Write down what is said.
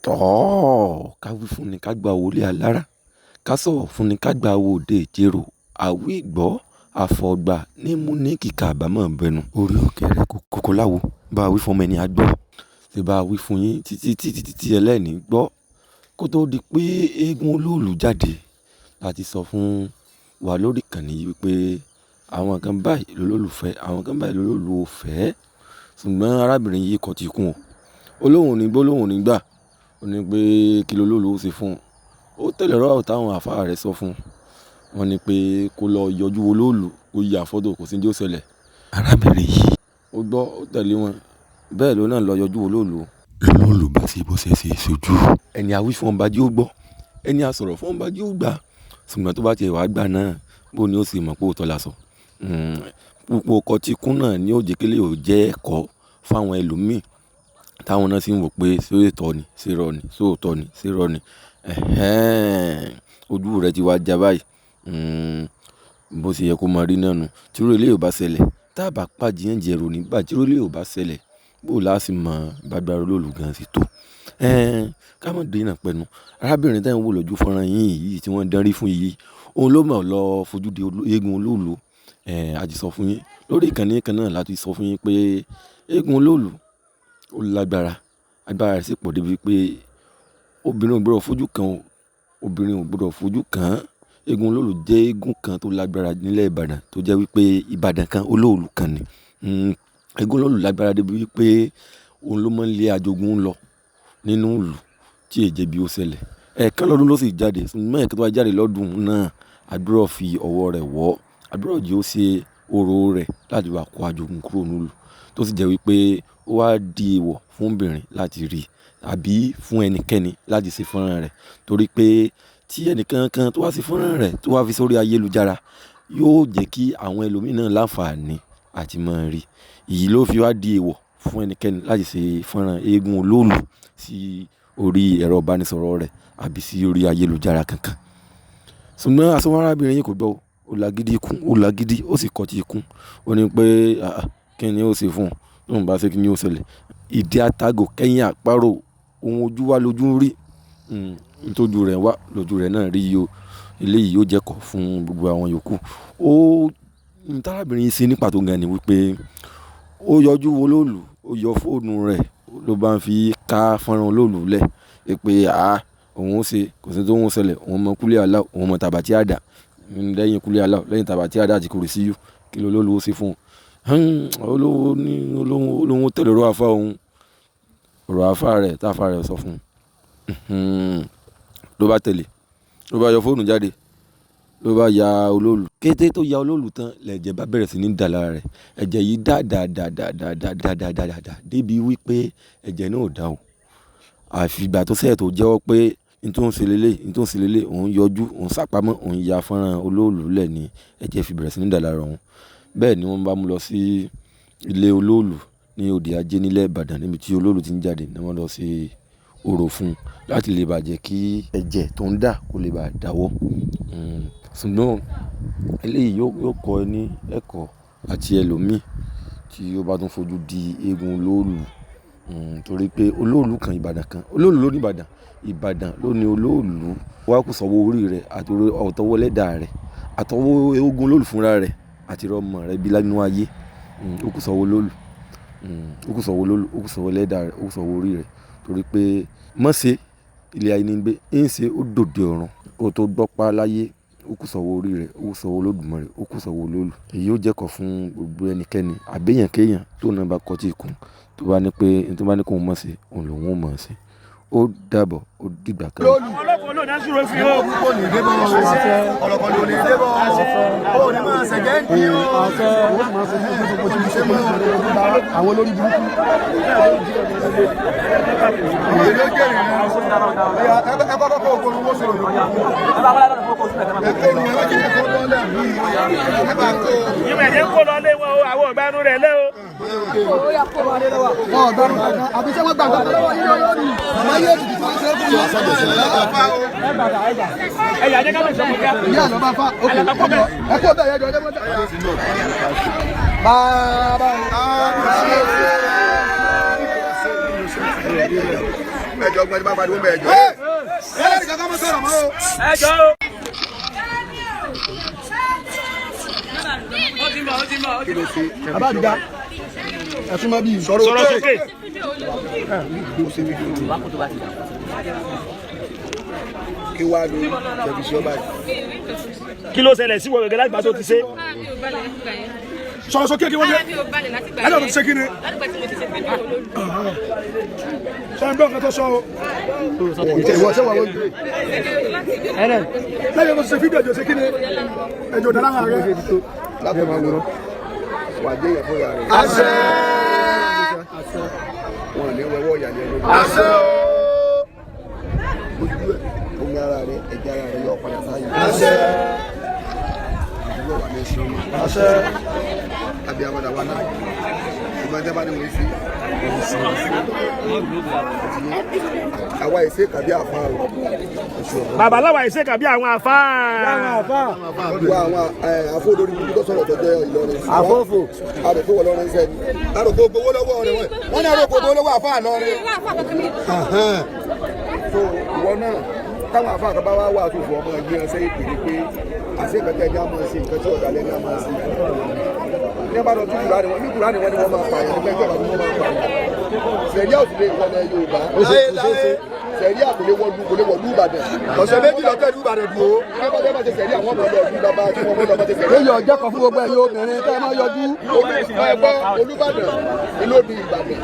tọ́ ká wí fún ni ká gba wọlé alára ká sọ̀rọ̀ fún ni ká gba òde ìjérò àwí ìgbọ́ àfọ̀gbà ní mú ní kíkà àbámọ̀ bẹnu orí òkèrè kòkó láwo bá a wí fún ọmọ ẹni àgbọ̀ ṣe bá a wí fún yín títí ẹlẹ́ni gbọ́ kó tó di pé eégún olóòlù jáde láti sọ fún wa lórí ìkànnì yìí wípé àwọn kan báyìí lólùfẹ́ àwọn kan báyìí lólùlù ò fẹ́ ṣùgbọ́n arábìnrin yìí kò ti kún o olóhùn ní gbólóhùn nígbà ó ní pé kí lolóòlù ó ṣe fún un ó tẹ̀lé ọ̀rọ̀ táwọn àfáà rẹ̀ sọ fún un wọ́n ní pé kó lọ yọjú olóòlù ó yà fọ́tò kò sí ní ó ṣẹlẹ̀ arábìnrin yìí ó gbọ́ ó tẹ̀lé wọn bẹ́ẹ̀ ló náà lọ yọjú olóòlù lolóòlù bá ṣe bó ṣe ṣojú ẹni àwí fún ọba jí ó gbọ́ ẹni àsọ̀rọ̀ fún ọba jí ó gbà ṣùgbọ́n tó bá tiẹ̀ wá gbà náà bó ni ó sì mọ̀ pé ó tọ́ la sọ púpọ̀ ọkọ̀ tí kún náà ní òjèkélé ò jẹ́ ẹ̀kọ́ fáwọn ẹlòmíì táwọn náà sì ń wò pé sóòótọ́ ni sírọ́ ni sóòótọ́ ni sírọ́ ni ojú rẹ̀ ti wá já báyìí bó ṣe yẹ kó máa rí náà nù tíró ilé ò bá ṣẹlẹ̀ tá a bá pàjìyàn jẹ̀rò nígbà tíró ilé ò bá ṣẹlẹ̀ bó láàsì mọ bàgbára olóòlù gan sí tó ká mọ̀ dé náà pẹ̀lú arábìnrin táwọn wò lójú fọ́nrán yìí tí wọ́n dán rí fún yìí òun ló mọ̀ lọ fojú di eégún olóòlù àti sọ fún yín lórí ìkànnì kan náà láti sọ fún yín pé eégún olóòlù ó lágbára agbára rẹ̀ sì pọ̀ débi pé obìnrin ò gbọ́dọ̀ fojú kan obìnrin ò gbọ́dọ̀ fojú kan eégún olóòlù jẹ́ eégún kan tó lágbára nílẹ̀ Ìbàdàn tó jẹ́ wípé Ìbàdàn kan olóòlù kan ni eégún olóòlù lágbára débi wípé òun ló máa ń lé ajogun lọ nínú ìlú tí èjẹ bí ó ṣẹlẹ̀ ẹ̀ẹ̀kan lọ́dún ló sì jáde ṣùgbọ́n ẹ̀ẹ̀kan tó wá jáde lọ́dún náà àdúrà fi ọwọ́ rẹ̀ wọ́ àdúrà jẹ́ ó ṣe oró rẹ̀ láti wá kó ajogun kúrò nílùú tó sì jẹ́ wípé ó wá di èèwọ̀ fún obìnrin láti rí àbí fún ẹnikẹ́ni láti ṣe fọ́nrán rẹ̀ torí pé tí ẹnìkankan tó wá sí fọ́nrán rẹ̀ tó wá fi sórí ayélujára yóò jẹ́ kí àwọn ẹlòmíràn láǹfààní àti máa rí èyí ló fi wá di èèwọ̀ fún ẹnikẹ́ni láti ṣe fọ́nrán eégún olóòlù sí orí ẹ̀rọ ìbánisọ̀rọ̀ rẹ̀ àbí sí orí ayélujára kankan ṣùgbọ́n àsọwọ́n arábìnrin yìí kò gbọ́ ó lagídí ó sì kọ́ ti ikún ó ní pé kí ni ó ṣe fún un tóun bá ṣe kí ni ó ṣẹlẹ̀ ìdí àtàgò kẹ́yìn àparò ohun ojú wa lójú rí nítòjú rẹ̀ wá lójú rẹ̀ náà rí yìí o eléyìí yóò jẹ́kọ̀ fún gbogbo àwọn yòókù ó tárábìnrin yìí ṣe ní pàtó gan ni wípé ó yọjú olóòlù ó yọ fóònù rẹ̀ ló bá ń fi ká fọ́nrán olóòlù lẹ̀ pé òun ó ṣe kò sí tó ń ṣẹlẹ̀ òun mọ kúlẹ̀ àlá òun mọ tàbátí àdá lẹ́yìn kúlẹ̀ àlá lẹ́yìn tàbátí àdá àti kùrìsí yù kí ló olóòlù ó ṣe fún un olóhùn tẹ̀lé ọ̀rọ̀ àfa òun ọ̀rọ̀ àfa rẹ̀ táfa rẹ̀ sọ fún un ló bá tẹ̀lé ló bá yọ fóònù jáde ló bá ya olóòlù kété tó ya olóòlù tán lẹ̀jẹ̀ bá bẹ̀rẹ̀ sí ní dà lára rẹ̀ ẹ̀jẹ̀ yìí dáadáa débi wípé ẹ̀jẹ̀ náà ò dá o àfìgbà tó sẹ́yẹ̀ tó jẹ́wọ́ pé nítorí lélẹ̀ òun yọjú òun sápamọ́ òun ya fọ́nrán olóòlù lẹ̀ ní ẹ̀jẹ̀ fi bẹ̀rẹ̀ sí ní dà lára òun bẹ́ẹ̀ ni wọ́n bá mú lọ sí ilé olóòlù ní òde ajé nílẹ̀ Ìbàdàn níbi tí olóòlù ti ń jáde ní wọ́n lọ sí orò fún un láti lè bàjẹ́ kí ẹ̀jẹ̀ tó ń dà kó lè bà dáwọ́ ṣùgbọ́n eléyìí yóò kọ́ ẹ ní ẹ̀kọ́ àti ẹlòmíì tí ó bá tún fojú di eégún olóòlù torí pé olóòlù kan Ìbàdàn kan olóòlù ló ní Ìbàdàn ló ní olóòlù wá kó sọ̀wọ́ orí rẹ̀ àti ọ̀tọ̀wọ́ lẹ́dà rẹ̀ àtọwọ́ eégún olóòlù fúnra rẹ̀ àti ọmọ rẹ̀ bí lánàá ayé ó kó sọ̀wọ́ olóòlù ó kó sọ̀wọ́ lẹ́dà rẹ̀ ó kó sọ̀wọ́ orí rẹ̀ torí pé mọ̀ọ́sẹ̀ ilé ayé ní gbé ń ṣe ó dòde ọ̀run kó tó gbọ́pá láyé ó kù sọ̀wọ́ orí rẹ̀ ó kù sọ̀wọ́ Olódùmarè ó kù sọ̀wọ́ olóòlù èyí ó jẹ́kọ̀ fún gbogbo ẹnikẹ́ni àbẹ́yàn kéèyàn tó náà bá kọ́ tí ikùn tó bá ní pé tó bá ní kó mọ̀ sí òun lòun ó mọ̀ sí ó dàbọ̀ ó dìgbà kan. àwọn ọlọ́pàá ló dá sùúrù fi hàn. kò ní dé bọ́ ọlọ́pàá ló ní dé bọ́ ó ní máa ṣẹ̀jẹ̀ ń di o. àwọn olórí burúkú. àwọn èlò jẹ́rìí náà. ẹ kọ́kọ́ kó okòrò owó sọ̀rọ̀ lórí. ìwé kó lọ lé wọn o àwọn ọ̀gbánu rẹ̀ lé o. ọ̀gbánu kankan àbí sẹ́wọ́n gbàgbọ́ lọ́wọ́ yín lórí. àmọ́ yóò ti fún ṣe é fún yín. ẹ̀yà jẹ́ ká lè sọ̀rọ̀ kíá. ìyá àná bá fa òkè ẹ kó bẹ́ẹ̀ yẹn jọ ọjọ́ mọ́tò. bàbá ẹjọ́ gbọ́dọ̀ bá pariwo mẹ́ ẹjọ́. ẹ ẹ kankan mọ sọ̀rọ̀ mọ́ o. ẹjọ́ o. kí ló ṣe abáàdìgá ẹ̀sùn máa bí sọ̀rọ̀ sókè. kí wàá lo tẹlifíṣàn báyìí. kí ló ṣẹlẹ̀ sí wọ̀gẹ̀gẹ̀ láti gbà tó ti ṣe. sọ̀rọ̀ sókè kí wọ́n dé. ẹ̀jọ̀ tó ti ṣe kí ni. sọ ń bẹ́ ọ̀kan tó sọ o. ìwọ ṣé wà wọ́n gbé. lẹ́yìn tó ti ṣe fídíò ẹ̀jọ̀ ṣe kí ni. ẹ̀jọ̀ dáná hàn rẹ̀. láti máa wúrọ̀ wà á dé yẹn fún yàrá rẹ̀. àṣẹ. wọn ò ní wọ́wọ́ ìyàlẹ́ lórí. àṣẹ. ojú ẹ̀ omi ara rẹ̀ ẹ̀jẹ̀ ara rẹ̀ yóò padà sáyé. àṣẹ. ìdúró wà ní ẹsẹ̀ omi. àṣẹ. abiyamọ̀dà wa náà ìgbà jẹ́ bá ní wọ́n fi. àwa ìṣe kàbí àfa o. bàbá láwa ìṣe kàbí àwọn àfa. gbogbo àwọn àfọ olórí ibi tó sọ̀rọ̀ tó jẹ́ Ìlọrin. àfọ́fọ́. àròkó wọ lọ́rin sẹ́ni. àròkó gbowó lọ́wọ́ rẹ̀ wọ́n ní àròkó gbowó lọ́wọ́ àfa lọ́rin. so ìwọ náà táwọn àfa àkàbá wa wà tó fọ ọmọ ẹgbẹ́ ẹsẹ̀ ìpìlẹ̀ pé àṣekẹ̀kẹ́ ní a máa ṣe nǹkan tí ọ̀dà lẹ́ni a máa ṣe. ní abá lọ tún Kùránì wọn ní Kùránì wọn ni wọ́n máa pààyàn nígbà ìjọba ni wọ́n máa pààyàn. sẹ̀ríà ò sì lè wọlé Yorùbá. sẹ̀ríà kò lè wọlú Ìbàdàn. ọ̀sẹ̀ méjì lọ́tẹ̀ ní Ìbàdàn dùn ó. ní abá bá ṣe sẹ̀ríà wọ́n mọ̀ lọ́ọ̀dún lọ́ba tí wọ́n mọ̀ lọ́ba ṣe sẹ̀ríà. lóye ọjọ́ kan fún gbogbo ẹ̀yin obìnrin tẹ́ ẹ máa yọjú. ẹgbẹ́ Olúbàdàn ìlóbi Ìbàdàn.